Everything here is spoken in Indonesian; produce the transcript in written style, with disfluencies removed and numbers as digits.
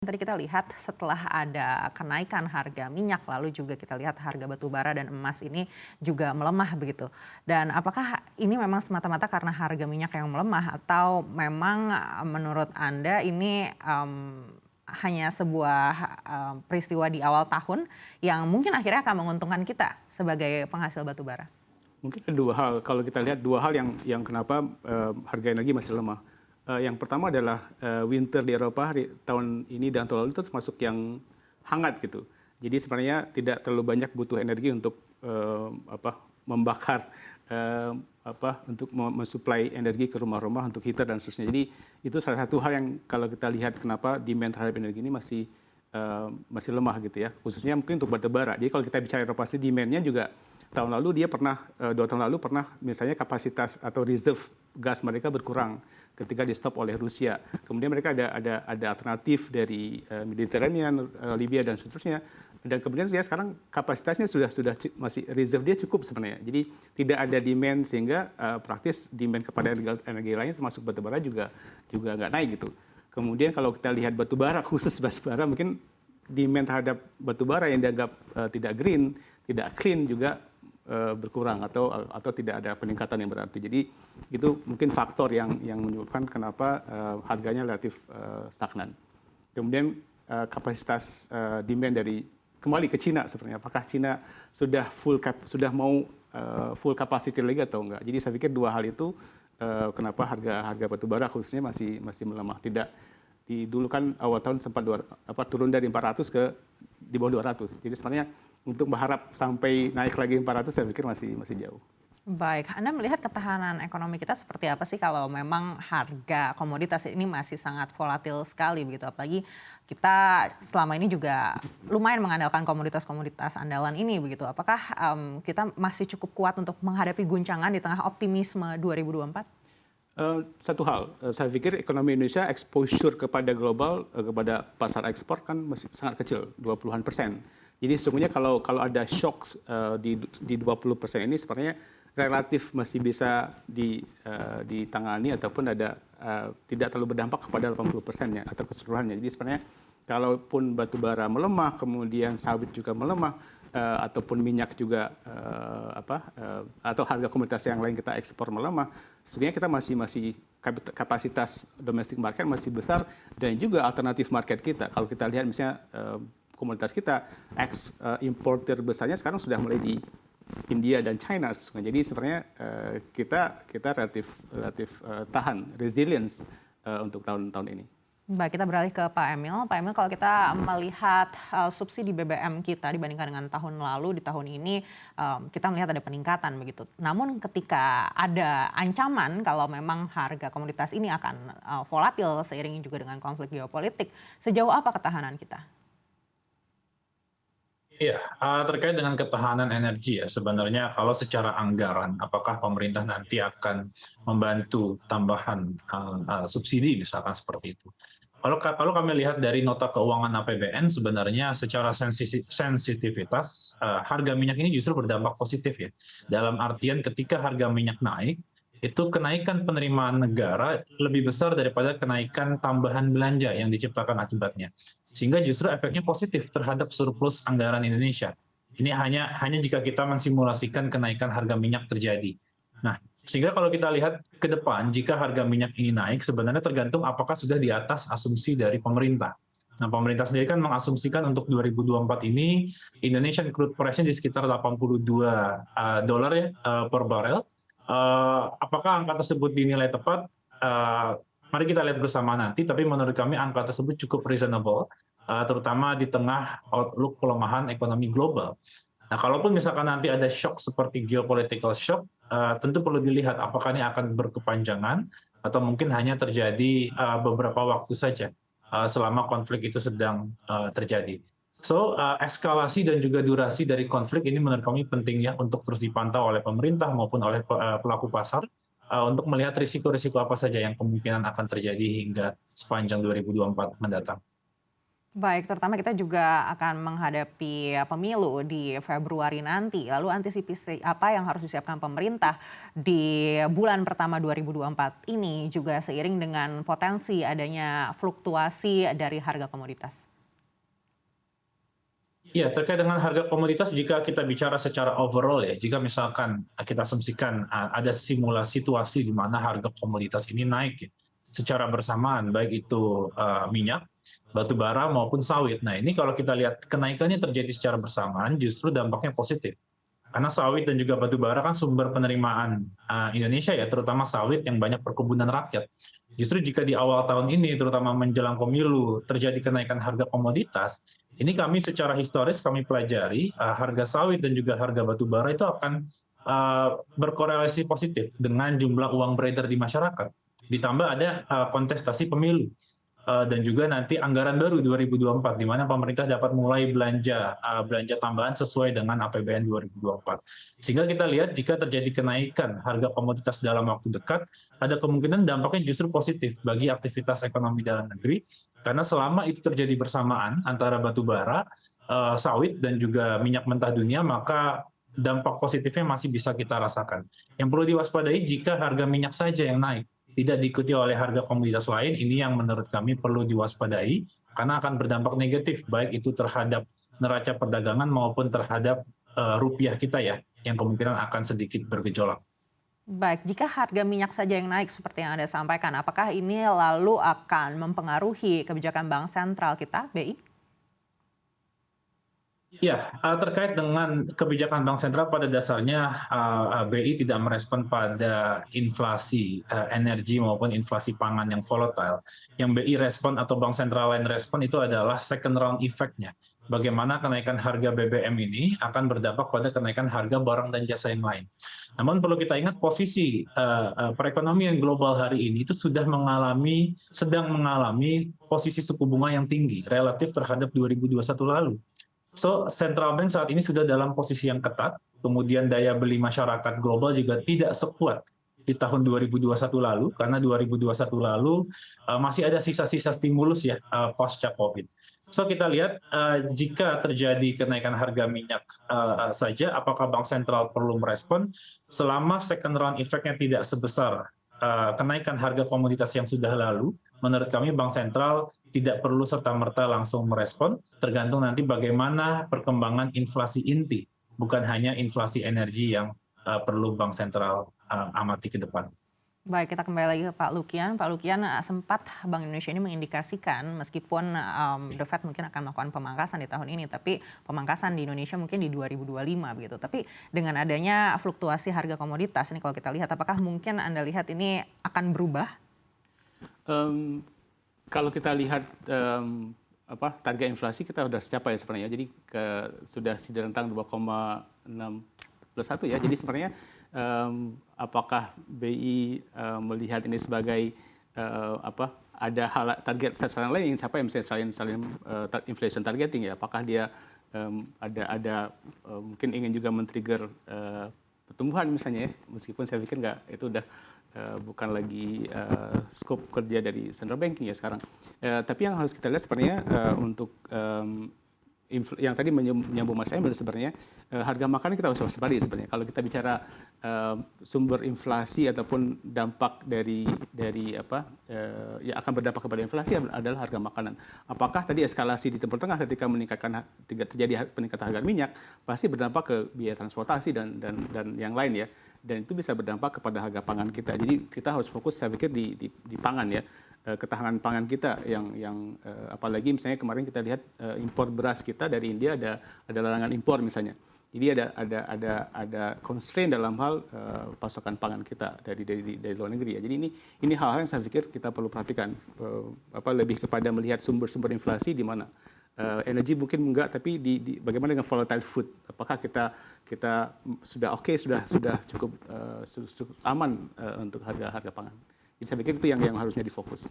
Tadi kita lihat setelah ada kenaikan harga minyak, lalu juga kita lihat harga batu bara dan emas ini juga melemah begitu. Dan apakah ini memang semata-mata karena harga minyak yang melemah atau memang menurut Anda ini hanya sebuah peristiwa di awal tahun yang mungkin akhirnya akan menguntungkan kita sebagai penghasil batu bara? Mungkin ada dua hal, kalau kita lihat dua hal yang kenapa harga energi masih lemah. Yang pertama adalah winter di Eropa tahun ini dan tahun lalu itu termasuk yang hangat gitu. Jadi sebenarnya tidak terlalu banyak butuh energi untuk membakar untuk mensuplai energi ke rumah-rumah untuk heater dan seterusnya. Jadi itu salah satu hal yang kalau kita lihat kenapa demand terhadap energi ini masih lemah gitu ya. Khususnya mungkin untuk batu bara. Jadi kalau kita bicara Eropa sendiri demand-nya juga tahun lalu dia pernah 2 tahun lalu pernah misalnya kapasitas atau reserve gas mereka berkurang ketika di stop oleh Rusia. Kemudian mereka ada alternatif dari Mediterranean, Libya dan seterusnya. Dan kemudian dia sekarang kapasitasnya sudah masih reserve dia cukup sebenarnya. Jadi tidak ada demand sehingga praktis demand kepada energi lain termasuk batu bara juga nggak naik gitu. Kemudian kalau kita lihat batu bara khusus batu bara mungkin demand terhadap batu bara yang dianggap tidak green, tidak clean juga berkurang atau tidak ada peningkatan yang berarti. Jadi itu mungkin faktor yang menyebabkan kenapa harganya relatif stagnan. Kemudian kapasitas demand dari kembali ke Cina sebenarnya. Apakah Cina sudah mau full capacity lagi atau enggak? Jadi saya pikir dua hal itu kenapa harga batu bara khususnya masih melemah. Tidak dulu kan awal tahun sempat turun dari 400 ke di bawah 200. Jadi sebenarnya untuk berharap sampai naik lagi 400 saya pikir masih jauh. Baik, Anda melihat ketahanan ekonomi kita seperti apa sih kalau memang harga komoditas ini masih sangat volatil sekali begitu, apalagi kita selama ini juga lumayan mengandalkan komoditas-komoditas andalan ini begitu. Apakah kita masih cukup kuat untuk menghadapi guncangan di tengah optimisme 2024? Satu hal, saya pikir ekonomi Indonesia exposure kepada global, kepada pasar ekspor kan masih sangat kecil, 20-an%. Jadi sesungguhnya kalau ada shock di 20% ini sebenarnya relatif masih bisa ditangani ataupun tidak terlalu berdampak kepada 80%-nya atau keseluruhannya. Jadi sebenarnya kalaupun batu bara melemah, kemudian sawit juga melemah, ataupun minyak juga atau harga komoditas yang lain kita ekspor melemah, sebenarnya kita masih kapasitas domestic market masih besar dan juga alternatif market kita. Kalau kita lihat misalnya komoditas kita importer besarnya sekarang sudah mulai di India dan China. Jadi sebenarnya kita relatif tahan, resilience untuk tahun ini. Baik, kita beralih ke Pak Emil. Pak Emil, kalau kita melihat subsidi BBM kita dibandingkan dengan tahun lalu, di tahun ini kita melihat ada peningkatan begitu. Namun ketika ada ancaman kalau memang harga komoditas ini akan volatil seiring juga dengan konflik geopolitik, sejauh apa ketahanan kita? Iya, terkait dengan ketahanan energi ya, sebenarnya kalau secara anggaran, apakah pemerintah nanti akan membantu tambahan subsidi misalkan seperti itu. Kalau kami lihat dari nota keuangan APBN, sebenarnya secara sensitivitas harga minyak ini justru berdampak positif ya. Dalam artian ketika harga minyak naik, itu kenaikan penerimaan negara lebih besar daripada kenaikan tambahan belanja yang diciptakan akibatnya. Sehingga justru efeknya positif terhadap surplus anggaran Indonesia. Ini hanya jika kita mensimulasikan kenaikan harga minyak terjadi. Nah, sehingga kalau kita lihat ke depan, jika harga minyak ini naik, sebenarnya tergantung apakah sudah di atas asumsi dari pemerintah. Nah, pemerintah sendiri kan mengasumsikan untuk 2024 ini Indonesian crude price-nya di sekitar 82 dolar ya per barel. Apakah angka tersebut dinilai tepat? Mari kita lihat bersama nanti, tapi menurut kami angka tersebut cukup reasonable, terutama di tengah outlook pelemahan ekonomi global. Nah, kalaupun misalkan nanti ada shock seperti geopolitical shock, tentu perlu dilihat apakah ini akan berkepanjangan atau mungkin hanya terjadi beberapa waktu saja selama konflik itu sedang terjadi. So, eskalasi dan juga durasi dari konflik ini menurut kami penting ya untuk terus dipantau oleh pemerintah maupun oleh pelaku pasar untuk melihat risiko-risiko apa saja yang kemungkinan akan terjadi hingga sepanjang 2024 mendatang. Baik, terutama kita juga akan menghadapi pemilu di Februari nanti. Lalu antisipasi apa yang harus disiapkan pemerintah di bulan pertama 2024 ini juga seiring dengan potensi adanya fluktuasi dari harga komoditas. Iya, terkait dengan harga komoditas jika kita bicara secara overall ya, jika misalkan kita asumsikan ada situasi di mana harga komoditas ini naik ya, secara bersamaan, baik itu minyak, batu bara maupun sawit. Nah, ini kalau kita lihat kenaikannya terjadi secara bersamaan, justru dampaknya positif. Karena sawit dan juga batu bara kan sumber penerimaan Indonesia ya, terutama sawit yang banyak perkebunan rakyat. Justru jika di awal tahun ini, terutama menjelang pemilu, terjadi kenaikan harga komoditas, ini kami secara historis kami pelajari harga sawit dan juga harga batu bara itu akan berkorelasi positif dengan jumlah uang beredar di masyarakat. Ditambah ada kontestasi pemilu. Dan juga nanti anggaran baru 2024 di mana pemerintah dapat mulai belanja tambahan sesuai dengan APBN 2024. Sehingga kita lihat jika terjadi kenaikan harga komoditas dalam waktu dekat, ada kemungkinan dampaknya justru positif bagi aktivitas ekonomi dalam negeri karena selama itu terjadi bersamaan antara batu bara, sawit dan juga minyak mentah dunia, maka dampak positifnya masih bisa kita rasakan. Yang perlu diwaspadai jika harga minyak saja yang naik, tidak diikuti oleh harga komoditas lain, ini yang menurut kami perlu diwaspadai karena akan berdampak negatif baik itu terhadap neraca perdagangan maupun terhadap rupiah kita ya, yang kemungkinan akan sedikit bergejolak. Baik, jika harga minyak saja yang naik seperti yang Anda sampaikan, apakah ini lalu akan mempengaruhi kebijakan Bank Sentral kita, BI? Ya, terkait dengan kebijakan Bank Sentral pada dasarnya BI tidak merespon pada inflasi energi maupun inflasi pangan yang volatile. Yang BI respon atau Bank Sentral lain respon itu adalah second round effect-nya. Bagaimana kenaikan harga BBM ini akan berdampak pada kenaikan harga barang dan jasa yang lain. Namun perlu kita ingat posisi perekonomian global hari ini itu sedang mengalami posisi suku bunga yang tinggi relatif terhadap 2021 lalu. So, central bank saat ini sudah dalam posisi yang ketat, kemudian daya beli masyarakat global juga tidak sekuat di tahun 2021 lalu, karena 2021 lalu masih ada sisa-sisa stimulus ya pasca COVID. So, kita lihat jika terjadi kenaikan harga minyak saja, apakah Bank Sentral perlu merespon selama second round effect-nya tidak sebesar kenaikan harga komoditas yang sudah lalu, menurut kami Bank Sentral tidak perlu serta-merta langsung merespon, tergantung nanti bagaimana perkembangan inflasi inti, bukan hanya inflasi energi yang perlu Bank Sentral amati ke depan. Baik, kita kembali lagi ke Pak Lukian. Pak Lukian, sempat Bank Indonesia ini mengindikasikan meskipun The Fed mungkin akan melakukan pemangkasan di tahun ini, tapi pemangkasan di Indonesia mungkin di 2025 begitu. Tapi dengan adanya fluktuasi harga komoditas ini kalau kita lihat, apakah mungkin Anda lihat ini akan berubah? Kalau kita lihat target inflasi kita sudah tercapai sebenarnya. Jadi sudah rentang 2,6+1 ya. Jadi sebenarnya apakah BI melihat ini sebagai ada target sasaran lain yang siapa yang misalnya selain inflation targeting ya? Apakah dia ada mungkin ingin juga men-trigger pertumbuhan misalnya ya? Meskipun saya pikir nggak, itu udah bukan lagi skop kerja dari central banking ya sekarang. Tapi yang harus kita lihat sebenarnya untuk yang tadi menyambung Mas Emil sebenarnya harga makanan kita harus waspadai sebenarnya. Kalau kita bicara sumber inflasi ataupun dampak dari yang akan berdampak kepada inflasi adalah harga makanan. Apakah tadi eskalasi di Timur Tengah ketika terjadi peningkatan harga minyak pasti berdampak ke biaya transportasi dan yang lain ya. Dan itu bisa berdampak kepada harga pangan kita. Jadi kita harus fokus saya pikir di pangan ya. Ketahanan pangan kita yang apalagi misalnya kemarin kita lihat impor beras kita dari India ada larangan impor misalnya. Jadi ada constraint dalam hal pasokan pangan kita dari luar negeri ya. Jadi ini hal-hal yang saya pikir kita perlu perhatikan lebih kepada melihat sumber-sumber inflasi di mana. Energi mungkin enggak, tapi bagaimana dengan volatile food? Apakah kita sudah cukup aman untuk harga pangan? Jadi saya pikir itu yang harusnya difokus.